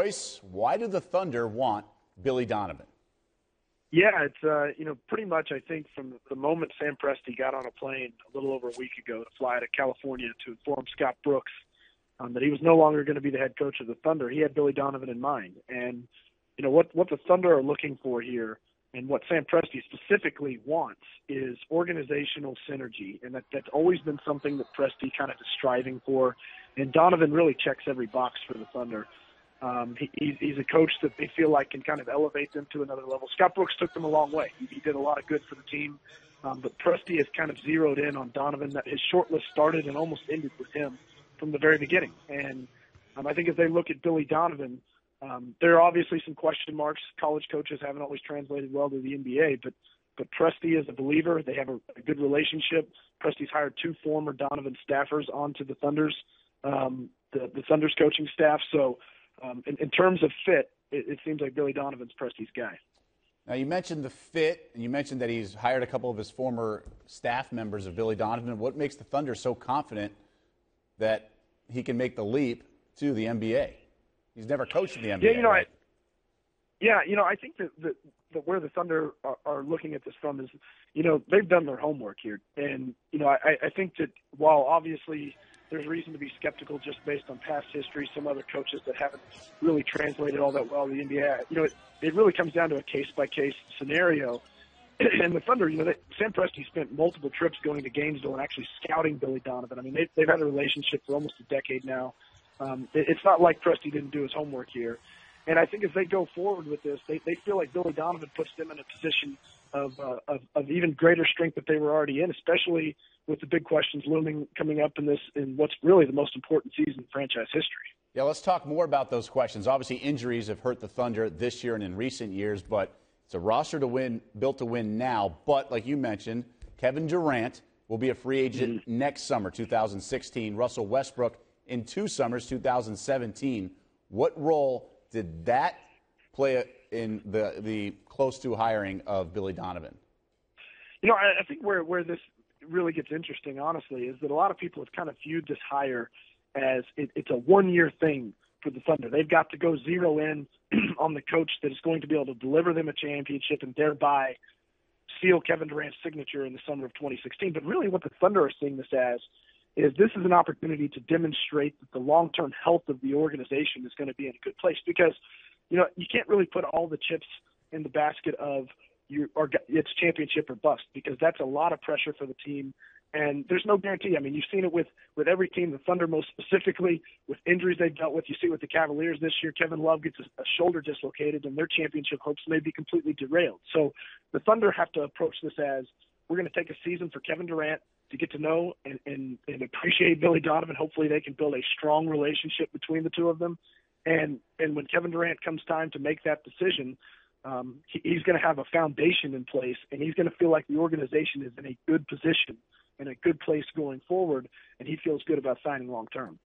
Royce, why do the Thunder want Billy Donovan? Yeah, it's, pretty much I think from the moment Sam Presti got on a plane a little over a week ago to fly to California to inform Scott Brooks that he was no longer going to be the head coach of the Thunder, he had Billy Donovan in mind. And, what the Thunder are looking for here and what Sam Presti specifically wants is organizational synergy. And that's always been something that Presti kind of is striving for. And Donovan really checks every box for the Thunder. He's a coach that they feel like can kind of elevate them to another level. Scott Brooks took them a long way. He did a lot of good for the team. But Presti has kind of zeroed in on Donovan. That his short list started and almost ended with him from the very beginning. And I think if they look at Billy Donovan, there are obviously some question marks. College coaches haven't always translated well to the NBA, but Presti is a believer. They have a good relationship. Presti's hired 2 former Donovan staffers onto the Thunder's the Thunder's coaching staff. So in terms of fit, it seems like Billy Donovan's Presti's guy. Now, you mentioned the fit, and you mentioned that he's hired a couple of his former staff members of Billy Donovan. What makes the Thunder so confident that he can make the leap to the NBA? He's never coached in the NBA. I think that where the Thunder are looking at this from is, they've done their homework here. And, I think that while obviously there's reason to be skeptical just based on past history, some other coaches that haven't really translated all that well to the NBA, it really comes down to a case-by-case scenario. And the Thunder, Sam Presti spent multiple trips going to Gainesville and actually scouting Billy Donovan. I mean, they've had a relationship for almost a decade now. It's not like Presti didn't do his homework here. And I think as they go forward with this, they feel like Billy Donovan puts them in a position of even greater strength that they were already in, especially with the big questions looming coming up in what's really the most important season in franchise history. Yeah, let's talk more about those questions. Obviously, injuries have hurt the Thunder this year and in recent years, but it's a roster to win, built to win now. But like you mentioned, Kevin Durant will be a free agent next summer, 2016. Russell Westbrook in 2 summers, 2017. What role did that play in the close to hiring of Billy Donovan? I think where this really gets interesting, honestly, is that a lot of people have kind of viewed this hire as it's a one-year thing for the Thunder. They've got to go zero in on the coach that is going to be able to deliver them a championship and thereby seal Kevin Durant's signature in the summer of 2016. But really what the Thunder are seeing this as is this is an opportunity to demonstrate that the long-term health of the organization is going to be in a good place because, you can't really put all the chips in the basket of it's championship or bust because that's a lot of pressure for the team. And there's no guarantee. I mean, you've seen it with every team, the Thunder most specifically, with injuries they've dealt with. You see with the Cavaliers this year, Kevin Love gets a shoulder dislocated, and their championship hopes may be completely derailed. So the Thunder have to approach this as we're going to take a season for Kevin Durant to get to know and appreciate Billy Donovan. Hopefully they can build a strong relationship between the two of them. And when Kevin Durant comes time to make that decision, he's going to have a foundation in place, and he's going to feel like the organization is in a good position, in a good place going forward, and he feels good about signing long term.